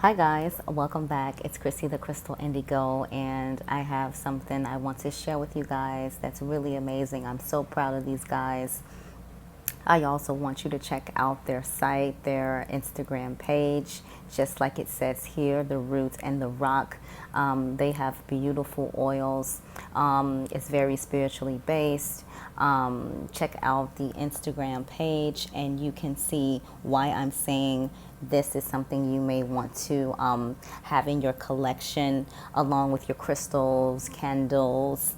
Hi guys, welcome back. It's Chrissy the Crystal Indigo, and I have something I want to share with you guys that's really amazing. I'm so proud of these guys. I also want you to check out their site, their Instagram page, just like it says here, the Root and the Rock. They have beautiful oils. It's very spiritually based. Check out the Instagram page and you can see why I'm saying this is something you may want to have in your collection along with your crystals, candles.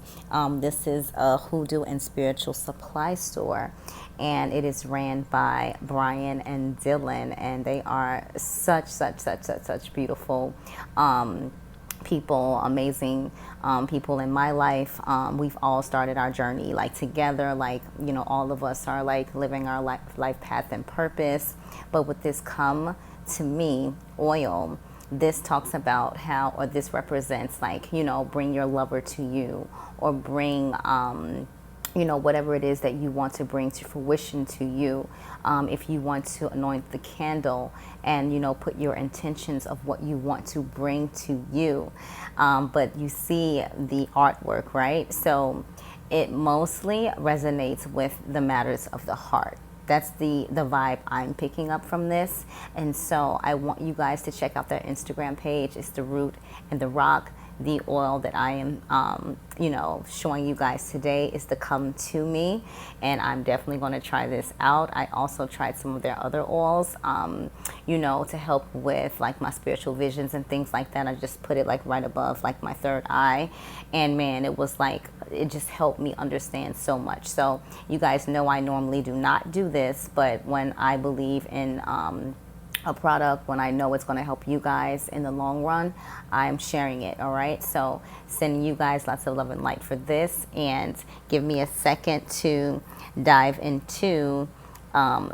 This is a hoodoo and spiritual supply store, and it is ran by Brian and Dylan, and they are such beautiful people, amazing people in my life. We've all started our journey like together, like, you know, all of us are like living our life path and purpose. But with this come to me oil, this talks about how, or this represents like, you know, bring your lover to you, or bring you know, whatever it is that you want to bring to fruition to you. If you want to anoint the candle and, you know, put your intentions of what you want to bring to you. But you see the artwork, right? So it mostly resonates with the matters of the heart. That's the vibe I'm picking up from this. And so I want you guys to check out their Instagram page. It's the Root and the Rock. The oil that I am, you know, showing you guys today is the Come To Me, and I'm definitely going to try this out. I also tried some of their other oils, you know, to help with like my spiritual visions and things like that. I just put it like right above like my third eye, and man, it was like, it just helped me understand so much. So you guys know I normally do not do this, but when I believe in a product, when I know it's going to help you guys in the long run, I'm sharing it. All right, so sending you guys lots of love and light for this, and give me a second to dive into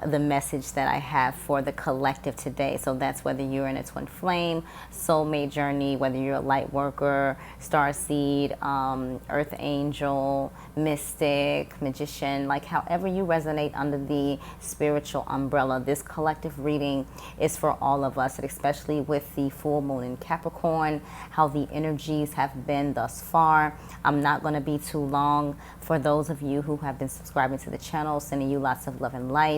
the message that I have for the collective today. So that's whether you're in a twin flame, soulmate journey, whether you're a light worker, starseed, earth angel, mystic, magician, like however you resonate under the spiritual umbrella. This collective reading is for all of us, especially with the full moon in Capricorn, how the energies have been thus far. I'm not going to be too long. For those of you who have been subscribing to the channel, sending you lots of love and light.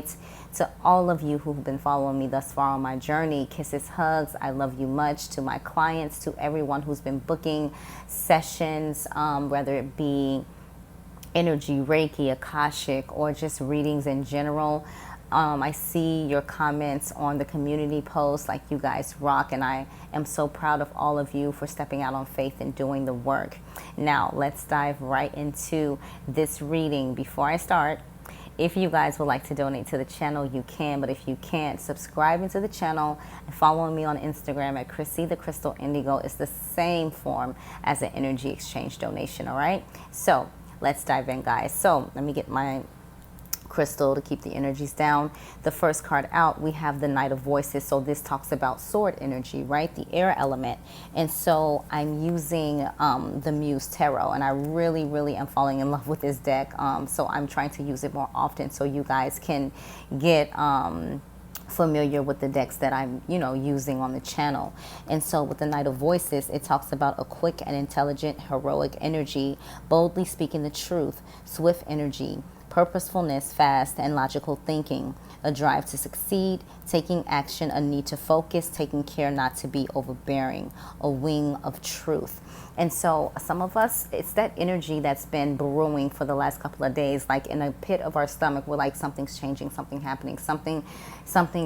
To all of you who've been following me thus far on my journey, kisses, hugs, I love you much. To my clients, to everyone who's been booking sessions, whether it be energy, Reiki, Akashic, or just readings in general. I see your comments on the community post, like you guys rock, and I am so proud of all of you for stepping out on faith and doing the work. Now, let's dive right into this reading. Before I start, if you guys would like to donate to the channel, you can, but if you can't, subscribing to the channel and following me on Instagram at Chrissy the Crystal Indigo is the same form as an energy exchange donation, all right? So let's dive in, guys. So let me get my crystal to keep the energies down. The first card out, we have the Knight of Voices. So this talks about sword energy, right? The air element. And so I'm using the Muse Tarot, and I really am falling in love with this deck. So I'm trying to use it more often so you guys can get familiar with the decks that I'm, you know, using on the channel. And so with the Knight of Voices, it talks about a quick and intelligent, heroic energy, boldly speaking the truth, swift energy, purposefulness, fast and logical thinking, a drive to succeed, taking action, a need to focus, taking care not to be overbearing, a wing of truth. And so some of us, it's that energy that's been brewing for the last couple of days, like in a pit of our stomach. We're like, something's changing, something happening, something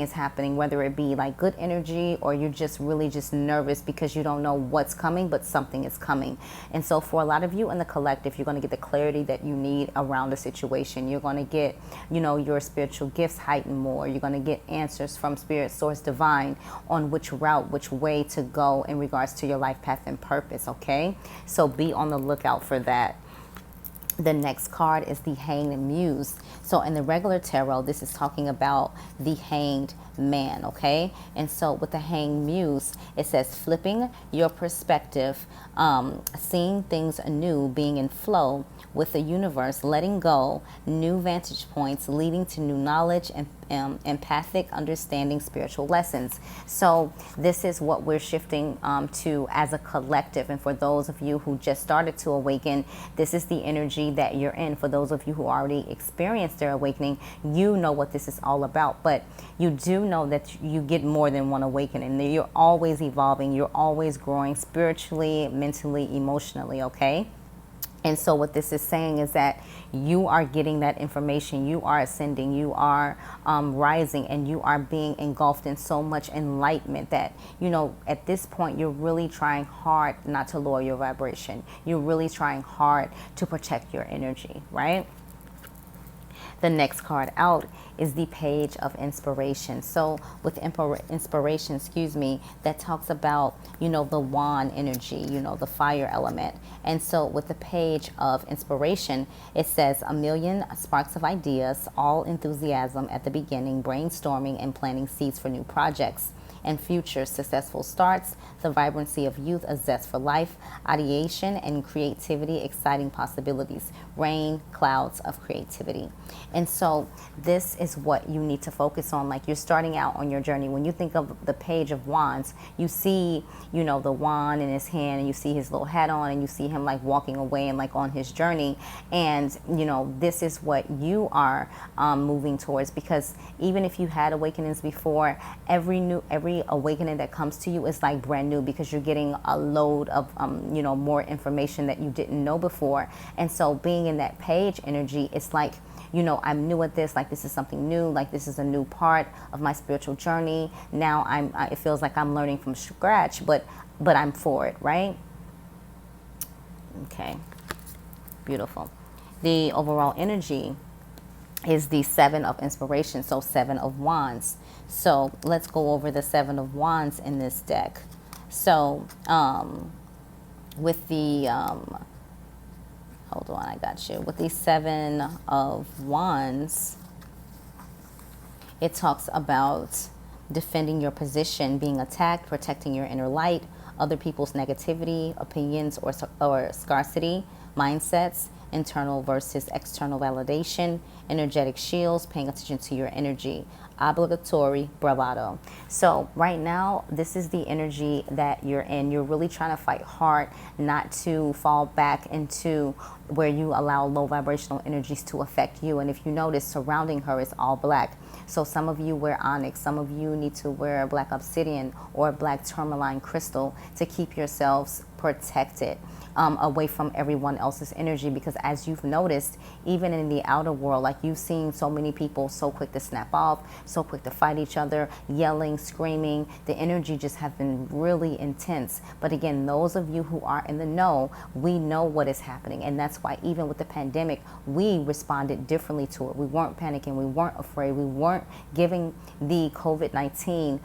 is happening, whether it be like good energy or you're just really just nervous because you don't know what's coming, but something is coming. And so for a lot of you in the collective, you're going to get the clarity that you need around the situation. You're going to get, you know, your spiritual gifts heightened more. You're going to get answers from Spirit, Source, Divine on which route, which way to go in regards to your life path and purpose, okay? So be on the lookout for that. The next card is the Hanged Muse. So in the regular tarot, this is talking about the hanged man, okay? And so with the Hanged Muse, it says flipping your perspective, seeing things anew, being in flow with the universe, letting go, new vantage points, leading to new knowledge empathic understanding spiritual lessons. So this is what we're shifting to as a collective. And for those of you who just started to awaken, this is the energy that you're in. For those of you who already experienced their awakening, you know what this is all about. But you do know that you get more than one awakening. You're always evolving. You're always growing spiritually, mentally, emotionally, okay? And so what this is saying is that you are getting that information, you are ascending, you are rising, and you are being engulfed in so much enlightenment that, you know, at this point, you're really trying hard not to lower your vibration. You're really trying hard to protect your energy, right? The next card out is the Page of Inspiration. So with inspiration, that talks about, you know, the wand energy, you know, the fire element. And so with the Page of Inspiration, it says a million sparks of ideas, all enthusiasm at the beginning, brainstorming and planting seeds for new projects and future successful starts, the vibrancy of youth, a zest for life, ideation and creativity, exciting possibilities, rain, clouds of creativity. And so this is what you need to focus on. Like, you're starting out on your journey. When you think of the Page of Wands, you see, you know, the wand in his hand, and you see his little hat on, and you see him like walking away and like on his journey. And, you know, this is what you are moving towards, because even if you had awakenings before, every awakening that comes to you is like brand new, because you're getting a load of you know, more information that you didn't know before. And so being in that page energy, it's like, you know, I'm new at this, like this is something new, like this is a new part of my spiritual journey. Now it feels like I'm learning from scratch, but I'm for it, right? Okay, beautiful. The overall energy is the Seven of Inspiration, so Seven of Wands. So let's go over the Seven of Wands in this deck. So with the hold on, I got you. With the Seven of Wands, it talks about defending your position, being attacked, protecting your inner light, other people's negativity, opinions, or scarcity, mindsets, internal versus external validation, energetic shields, paying attention to your energy, obligatory bravado. So right now, this is the energy that you're in. You're really trying to fight hard not to fall back into where you allow low vibrational energies to affect you. And if you notice, surrounding her is all black. So some of you wear onyx, some of you need to wear black obsidian or black tourmaline crystal to keep yourselves protected away from everyone else's energy. Because as you've noticed, even in the outer world, like you've seen so many people so quick to snap off, so quick to fight each other, yelling, screaming. The energy just have been really intense. But again, those of you who are in the know, we know what is happening. And that's why even with the pandemic, we responded differently to it. We weren't panicking. We weren't afraid. We weren't giving the COVID-19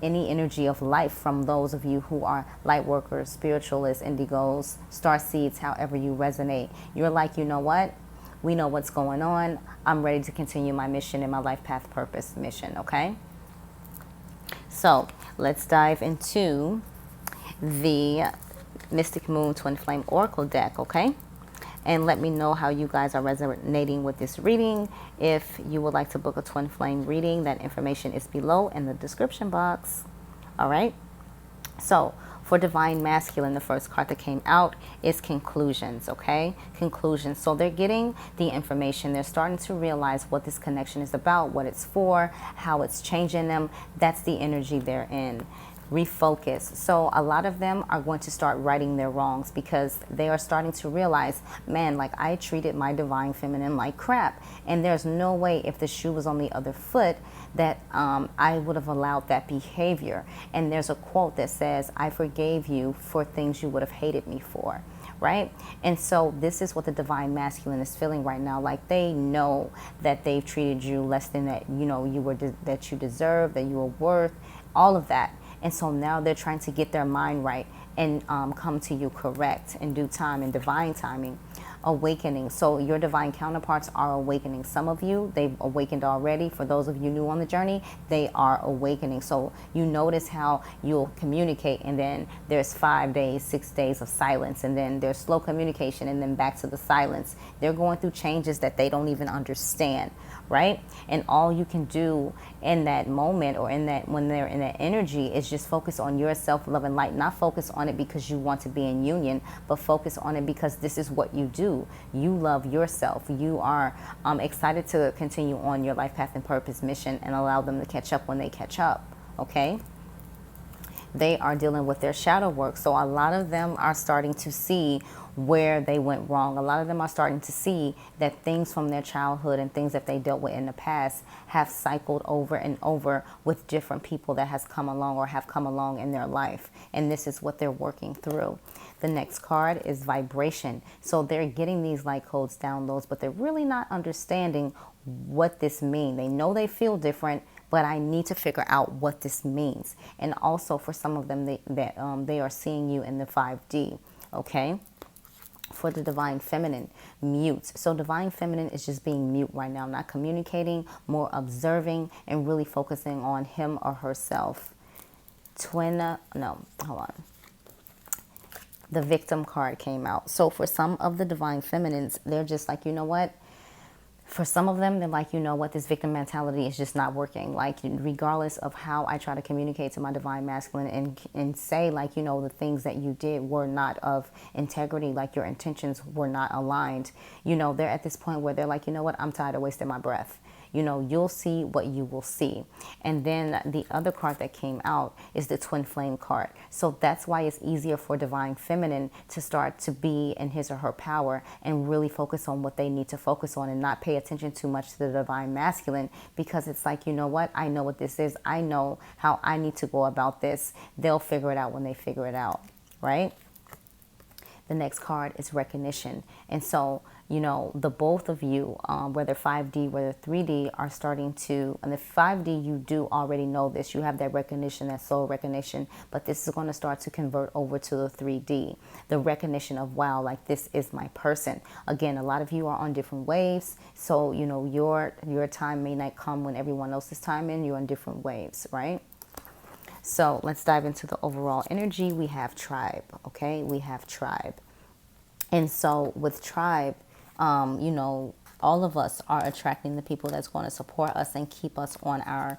any energy of life from those of you who are light workers, spiritualists, indigos, star seeds, however you resonate. You're like, you know what? We know what's going on. I'm ready to continue my mission and my life path purpose mission, okay? So let's dive into the Mystic Moon Twin Flame Oracle deck, okay? And let me know how you guys are resonating with this reading. If you would like to book a Twin Flame reading, that information is below in the description box. All right? So for Divine Masculine, the first card that came out is Conclusions, okay? Conclusions. So they're getting the information. They're starting to realize what this connection is about, what it's for, how it's changing them. That's the energy they're in. Refocus. So a lot of them are going to start righting their wrongs, because they are starting to realize, man, like I treated my divine feminine like crap, and there's no way, if the shoe was on the other foot, that I would have allowed that behavior. And there's a quote that says, I forgave you for things you would have hated me for. Right? And so this is what the Divine Masculine is feeling right now. Like they know that they've treated you less than that, you know, that you deserve, that you were worth, all of that. And so now they're trying to get their mind right and come to you correct in due time, in divine timing. awakening. So your divine counterparts are awakening. Some of you, they've awakened already. For those of you new on the journey, they are awakening. So you notice how you'll communicate, and then there's 5 days, 6 days of silence, and then there's slow communication, and then back to the silence. They're going through changes that they don't even understand, right? And all you can do in that moment, or in that, when they're in that energy, is just focus on your self-love and light. Not focus on it because you want to be in union, but focus on it because this is what you do. You love yourself. You are excited to continue on your life path and purpose mission, and allow them to catch up when they catch up, okay? They are dealing with their shadow work. So a lot of them are starting to see where they went wrong. A lot of them are starting to see that things from their childhood and things that they dealt with in the past have cycled over and over with different people that has come along or have come along in their life. And this is what they're working through. The next card is vibration. So they're getting these light codes, downloads, but they're really not understanding what this means. They know they feel different, but I need to figure out what this means. And also for some of them, they are seeing you in the 5D, okay? For the divine feminine, mute. So divine feminine is just being mute right now, not communicating, more observing, and really focusing on him or herself. The victim card came out. So for some of the divine feminines, they're just like, you know what? For some of them, they're like, you know what, this victim mentality is just not working. Like, regardless of how I try to communicate to my divine masculine and say, like, you know, the things that you did were not of integrity, like your intentions were not aligned. You know, they're at this point where they're like, you know what, I'm tired of wasting my breath. You know, you'll see what you will see. And then the other card that came out is the twin flame card. So that's why it's easier for divine feminine to start to be in his or her power and really focus on what they need to focus on, and not pay attention too much to the divine masculine, because it's like, you know what, I know what this is. I know how I need to go about this. They'll figure it out when they figure it out, right? The next card is recognition. And so, you know, the both of you, whether 5D, whether 3D, are starting to, and the 5D, you do already know this. You have that recognition, that soul recognition, but this is going to start to convert over to the 3D. The recognition of, wow, like this is my person. Again, a lot of you are on different waves. So, you know, your time may not come when everyone else's time in. You're on different waves, right? So let's dive into the overall energy. We have tribe, okay? We have tribe. And so with tribe, you know, all of us are attracting the people that's going to support us and keep us on our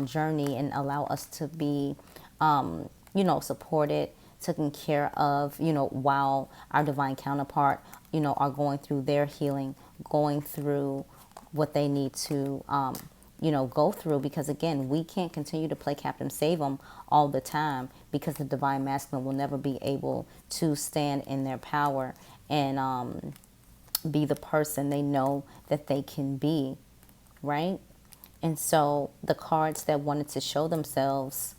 journey, and allow us to be, you know, supported, taken care of, you know, while our divine counterpart, you know, are going through their healing, going through what they need to, you know, go through. Because again, we can't continue to play Captain Save 'em all the time, because the divine masculine will never be able to stand in their power and be the person they know that they can be, right? And so the cards that wanted to show themselves,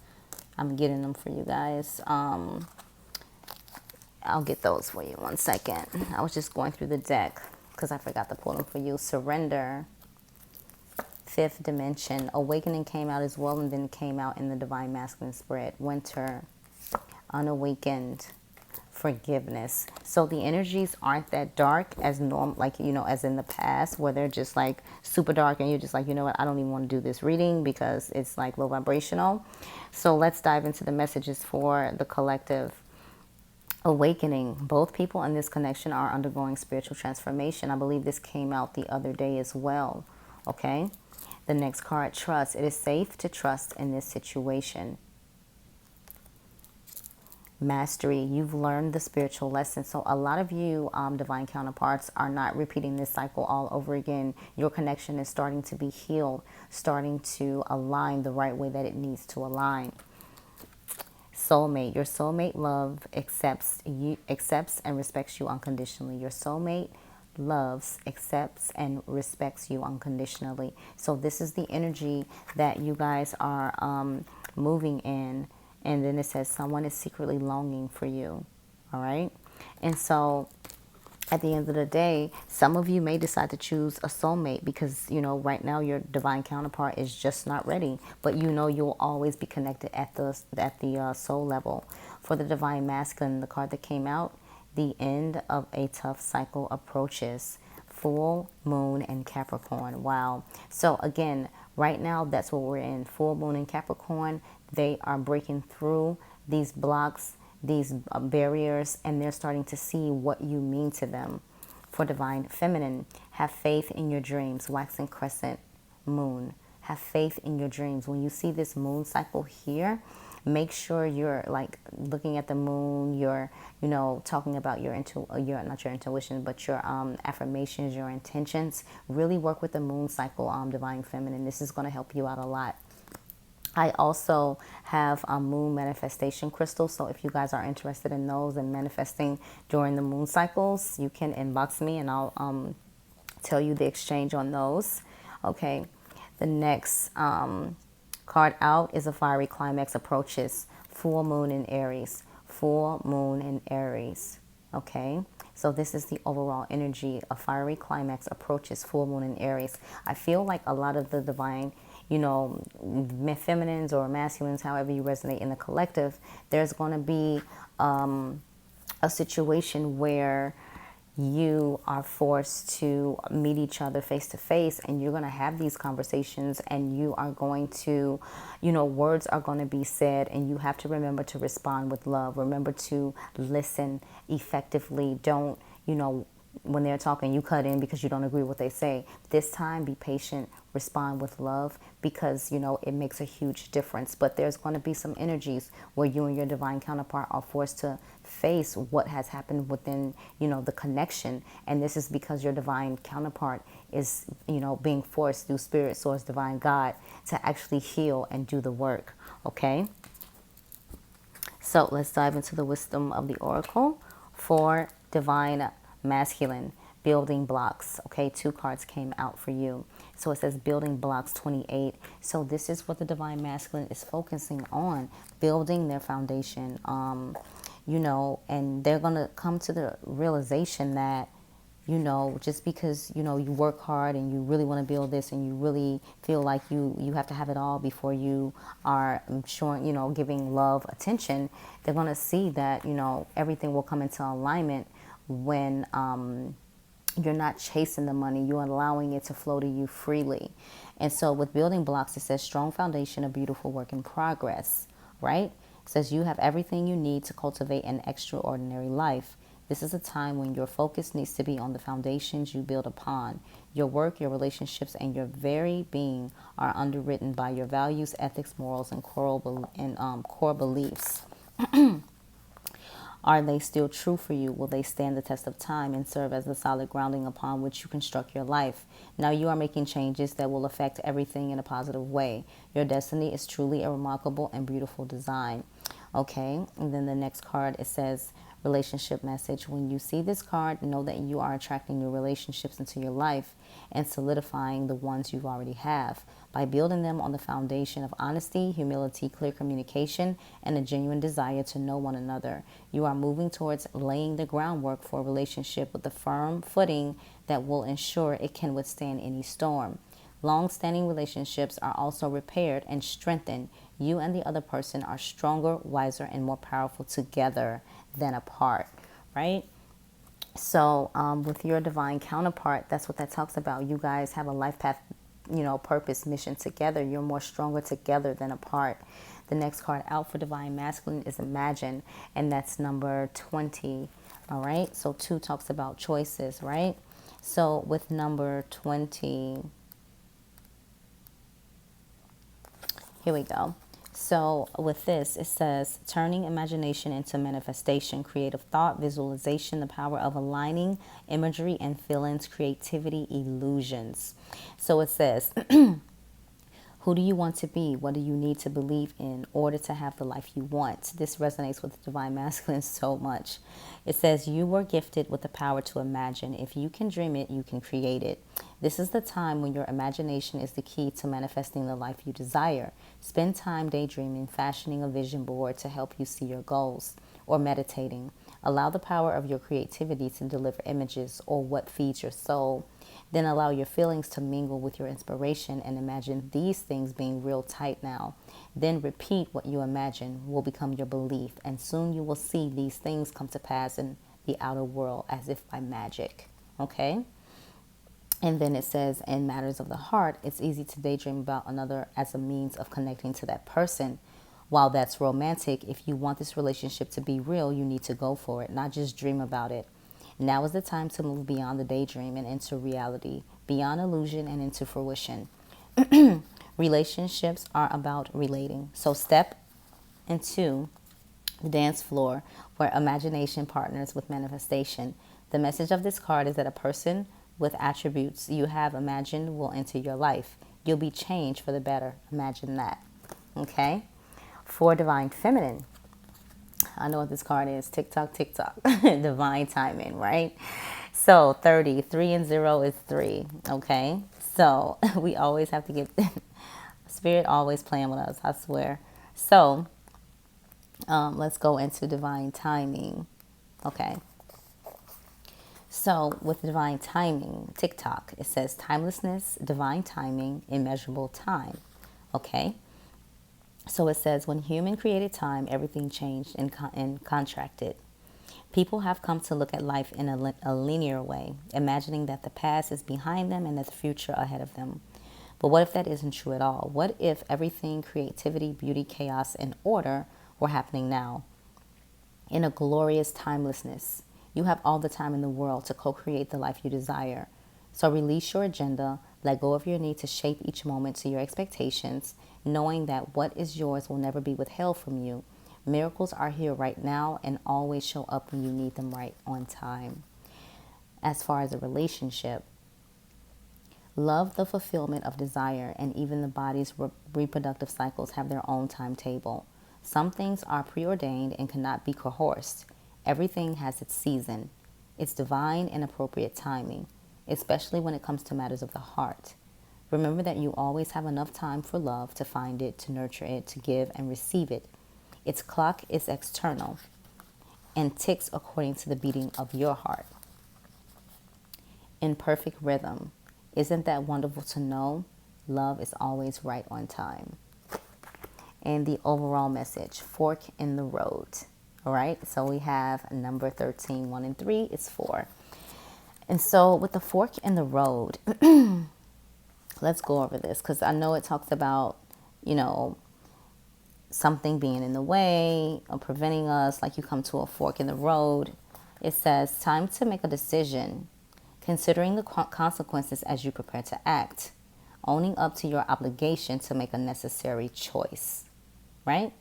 I'm getting them for you guys. I'll get those for you, 1 second. I was just going through the deck because I forgot to pull them for you. Surrender, fifth dimension, awakening came out as well, and then came out in the divine masculine spread. Winter, unawakened, forgiveness. So the energies aren't that dark as normal, like, you know, as in the past, where they're just like super dark and you're just like, you know what, I don't even want to do this reading because it's like low vibrational. So let's dive into the messages for the collective. Awakening. Both people in this connection are undergoing spiritual transformation. I believe this came out the other day as well. Okay. The next card, trust. It is safe to trust in this situation. Mastery. You've learned the spiritual lesson. So a lot of you divine counterparts are not repeating this cycle all over again. Your connection is starting to be healed, starting to align the right way that it needs to align. Soulmate. Your soulmate love accepts and respects you unconditionally. Your soulmate loves, accepts, and respects you unconditionally. So this is the energy that you guys are moving in. And then it says someone is secretly longing for you. All right. And so at the end of the day, some of you may decide to choose a soulmate because, you know, right now your divine counterpart is just not ready. But you know you'll always be connected at the soul level. For the divine masculine, the card that came out, The end of a tough cycle approaches. Full moon in Capricorn. Wow. So again, right now, that's what we're in. Full moon in Capricorn. They are breaking through these blocks, these barriers, and they're starting to see what you mean to them. For divine feminine, have faith in your dreams. Waxing crescent moon. Have faith in your dreams. When you see this moon cycle here, make sure you're like looking at the moon, you're, you know, talking about your not your intuition, but your affirmations, your intentions. Really work with the moon cycle, divine feminine. This is going to help you out a lot. I also have a moon manifestation crystal. So if you guys are interested in those and manifesting during the moon cycles, you can inbox me and I'll tell you the exchange on those. Okay. The next card out is a fiery climax approaches. Full moon in Aries. Full moon in Aries. Okay. So this is the overall energy. A fiery climax approaches. Full moon in Aries. I feel like a lot of the divine, you know, feminines or masculines, however you resonate in the collective, there's going to be a situation where you are forced to meet each other face to face, and you're going to have these conversations, and you are going to, you know, words are going to be said, and you have to remember to respond with love. Remember to listen effectively. Don't, you know, when they're talking, you cut in because you don't agree with what they say. This time, be patient, respond with love, because, you know, it makes a huge difference. But there's going to be some energies where you and your divine counterpart are forced to face what has happened within, you know, the connection. And this is because your divine counterpart is, you know, being forced through spirit, source, divine God to actually heal and do the work. Okay. So let's dive into the wisdom of the oracle for divine masculine. Building blocks. Okay, 2 cards came out for you. So it says building blocks 28. So this is what the divine masculine is focusing on, building their foundation. You know, and they're going to come to the realization that, you know, just because, you know, you work hard and you really want to build this and you really feel like you have to have it all before you are showing, you know, giving love attention, they're going to see that, you know, everything will come into alignment when you're not chasing the money, you're allowing it to flow to you freely. And so with building blocks, it says strong foundation, a beautiful work in progress, right? It says you have everything you need to cultivate an extraordinary life. This is a time when your focus needs to be on the foundations you build upon. Your work, your relationships, and your very being are underwritten by your values, ethics, morals, and core beliefs. Are they still true for you? Will they stand the test of time and serve as the solid grounding upon which you construct your life? Now you are making changes that will affect everything in a positive way. Your destiny is truly a remarkable and beautiful design. Okay, and then the next card, it says relationship message. When you see this card, know that you are attracting new relationships into your life and solidifying the ones you already have by building them on the foundation of honesty, humility, clear communication, and a genuine desire to know one another. You are moving towards laying the groundwork for a relationship with a firm footing that will ensure it can withstand any storm. Long-standing relationships are also repaired and strengthened. You and the other person are stronger, wiser, and more powerful together than apart, right? So with your divine counterpart, that's what that talks about. You guys have a life path, you know, purpose, mission together. You're more stronger together than apart. The next card out for divine masculine is imagine, and that's number 20. All right. So 2 talks about choices, right? So with number 20, here we go. So with this, it says turning imagination into manifestation, creative thought, visualization, the power of aligning imagery and feelings, creativity, illusions. So it says, who do you want to be? What do you need to believe in order to have the life you want? This resonates with the divine masculine so much. It says you were gifted with the power to imagine. If you can dream it, you can create it. This is the time when your imagination is the key to manifesting the life you desire. Spend time daydreaming, fashioning a vision board to help you see your goals, or meditating. Allow the power of your creativity to deliver images or what feeds your soul. Then allow your feelings to mingle with your inspiration and imagine these things being real tight now. Then repeat what you imagine will become your belief, and soon you will see these things come to pass in the outer world as if by magic. Okay? And then it says, in matters of the heart, it's easy to daydream about another as a means of connecting to that person. While that's romantic, if you want this relationship to be real, you need to go for it, not just dream about it. Now is the time to move beyond the daydream and into reality, beyond illusion and into fruition. Relationships are about relating. So step into the dance floor where imagination partners with manifestation. The message of this card is that a person with attributes you have imagined will enter your life. You'll be changed for the better. Imagine that. Okay? For Divine Feminine, I know what this card is. Tick tock, tick tock. Divine timing, right? So 30, 3 and 0 is 3. Okay? So we always have to get Spirit always playing with us, I swear. So let's go into divine timing. Okay. So with divine timing, TikTok, it says timelessness, divine timing, immeasurable time. Okay. So it says when human created time, everything changed and contracted. People have come to look at life in a linear way, imagining that the past is behind them and that the future ahead of them. But what if that isn't true at all? What if everything, creativity, beauty, chaos, and order were happening now? In a glorious timelessness, you have all the time in the world to co-create the life you desire. So release your agenda, let go of your need to shape each moment to your expectations, knowing that what is yours will never be withheld from you. Miracles are here right now and always show up when you need them right on time. As far as a relationship, love the fulfillment of desire, and even the body's reproductive cycles have their own timetable. Some things are preordained and cannot be coerced. Everything has its season. It's divine and appropriate timing, especially when it comes to matters of the heart. Remember that you always have enough time for love, to find it, to nurture it, to give and receive it. Its clock is external and ticks according to the beating of your heart. In perfect rhythm. Isn't that wonderful to know? Love is always right on time. And the overall message, fork in the road. All right, so we have number 13, 1 and 3 is 4. And so with the fork in the road, let's go over this because I know it talks about, something being in the way or preventing us, like you come to a fork in the road. It says, time to make a decision, considering the consequences as you prepare to act, owning up to your obligation to make a necessary choice, right?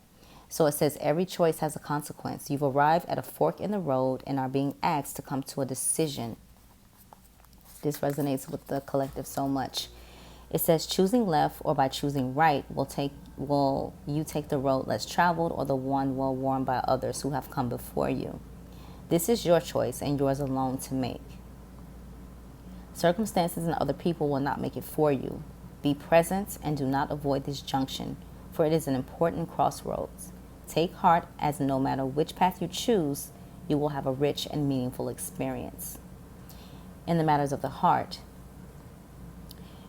So it says every choice has a consequence. You've arrived at a fork in the road and are being asked to come to a decision. This resonates with the collective so much. It says choosing left or by choosing right will you take the road less traveled or the one well worn by others who have come before you. This is your choice and yours alone to make. Circumstances and other people will not make it for you. Be present and do not avoid this junction, for it is an important crossroads. Take heart, as no matter which path you choose, you will have a rich and meaningful experience. In the matters of the heart,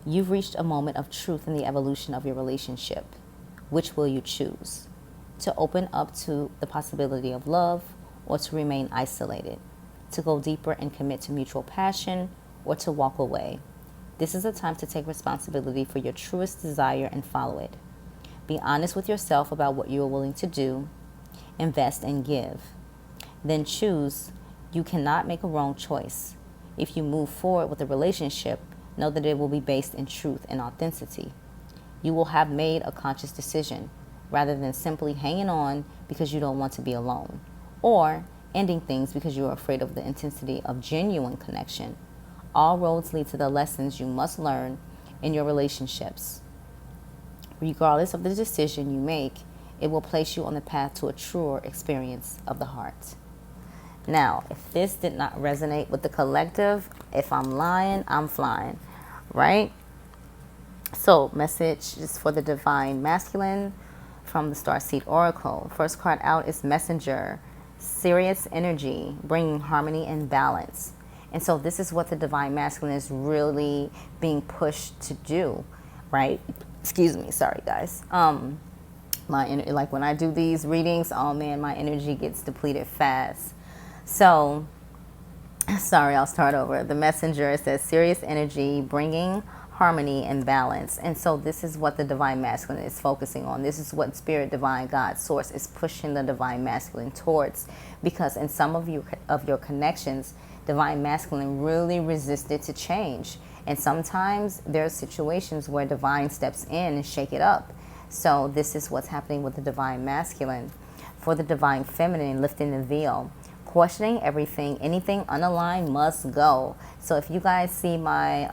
you've reached a moment of truth in the evolution of your relationship. Which will you choose? To open up to the possibility of love or to remain isolated? To go deeper and commit to mutual passion or to walk away? This is a time to take responsibility for your truest desire and follow it. Be honest with yourself about what you are willing to do, invest and give. Then choose. You cannot make a wrong choice. If you move forward with a relationship, know that it will be based in truth and authenticity. You will have made a conscious decision rather than simply hanging on because you don't want to be alone or ending things because you are afraid of the intensity of genuine connection. All roads lead to the lessons you must learn in your relationships. Regardless of the decision you make, it will place you on the path to a truer experience of the heart. Now, if this did not resonate with the collective, if I'm lying, I'm flying, right? So, message is for the Divine Masculine from the Starseed Oracle. First card out is Messenger, serious energy, bringing harmony and balance. And so this is what the Divine Masculine is really being pushed to do, right? Excuse me, sorry guys. Like when I do these readings, oh man, my energy gets depleted fast. So Sorry, I'll start over. The messenger, it says serious energy, bringing harmony and balance. And so this is what the divine masculine is focusing on. This is what spirit, divine, God, source is pushing the divine masculine towards, because in some of your connections, divine masculine really resisted to change. And sometimes there are situations where divine steps in and shake it up. So this is what's happening with the divine masculine. For the divine feminine, lifting the veil, questioning everything, anything unaligned must go. So if you guys see my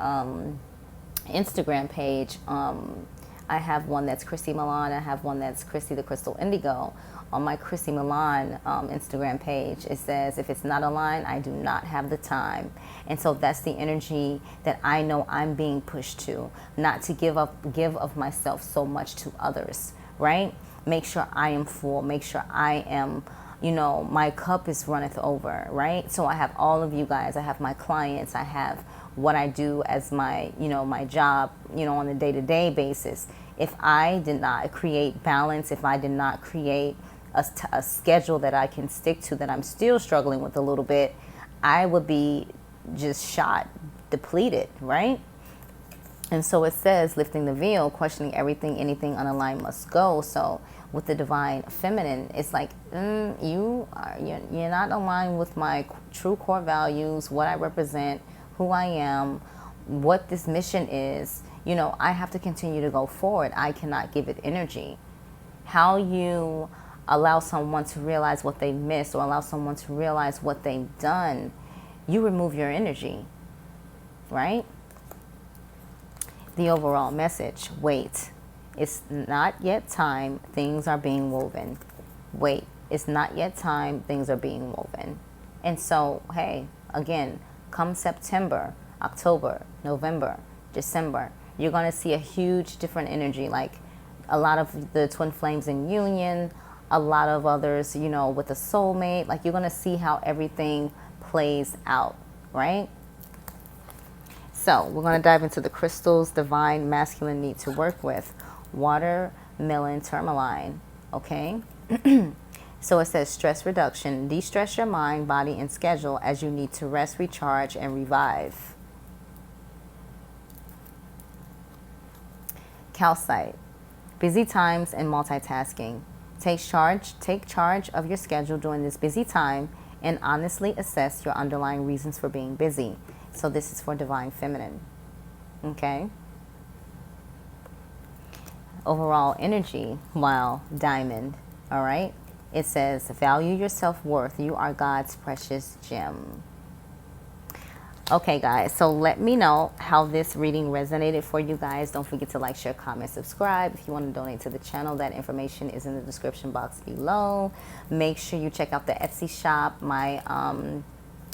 Instagram page, I have one that's Chrissy Milan. I have one that's Chrissy the Crystal Indigo. On my Chrissy Milan Instagram page, it says, if it's not aligned, I do not have the time. And so that's the energy that I know I'm being pushed to, not to give of myself so much to others, right? Make sure I am full. Make sure I am, my cup is runneth over, right? So I have all of you guys. I have my clients. I have what I do as my, my job, on a day-to-day basis. If I did not create balance, if I did not create a schedule that I can stick to, that I'm still struggling with a little bit, I would be just shot, depleted, right? And so it says, lifting the veil, questioning everything, anything unaligned must go. So with the divine feminine, it's like, you're not aligned with my true core values, what I represent, who I am, what this mission is. I have to continue to go forward. I cannot give it energy. How you allow someone to realize what they missed, or allow someone to realize what they've done, you remove your energy, right? The overall message, wait. It's not yet time, things are being woven. Wait, it's not yet time, things are being woven. And so, hey, again, come September, October, November, December, you're going to see a huge different energy, like a lot of the twin flames in union, a lot of others, with a soulmate. Like, you're going to see how everything plays out, right? So we're going to dive into the crystals divine masculine need to work with. Watermelon tourmaline, okay? So it says stress reduction. De-stress your mind, body, and schedule as you need to rest, recharge, and revive. Calcite. Busy times and multitasking. Take charge of your schedule during this busy time and honestly assess your underlying reasons for being busy. So this is for divine feminine, okay? Overall energy, wow, diamond, all right? It says, value your self-worth. You are God's precious gem. Okay, guys, so let me know how this reading resonated for you guys. Don't forget to like, share, comment, subscribe. If you want to donate to the channel, that information is in the description box below. Make sure you check out the Etsy shop, my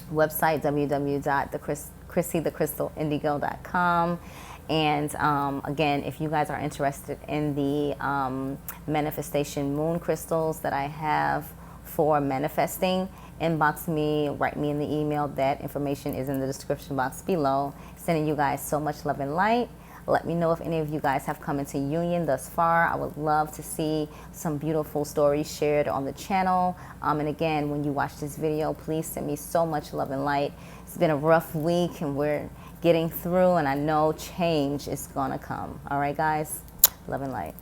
website, www.chrissythecrystalindigo.com. And again, if you guys are interested in the manifestation moon crystals that I have for manifesting, inbox me, write me in the email. That information is in the description box below. Sending you guys so much love and light. Let me know if any of you guys have come into union thus far. I would love to see some beautiful stories shared on the channel. And again, when you watch this video, please send me so much love and light. It's been a rough week and we're getting through, and I know change is gonna come. All right, guys, love and light.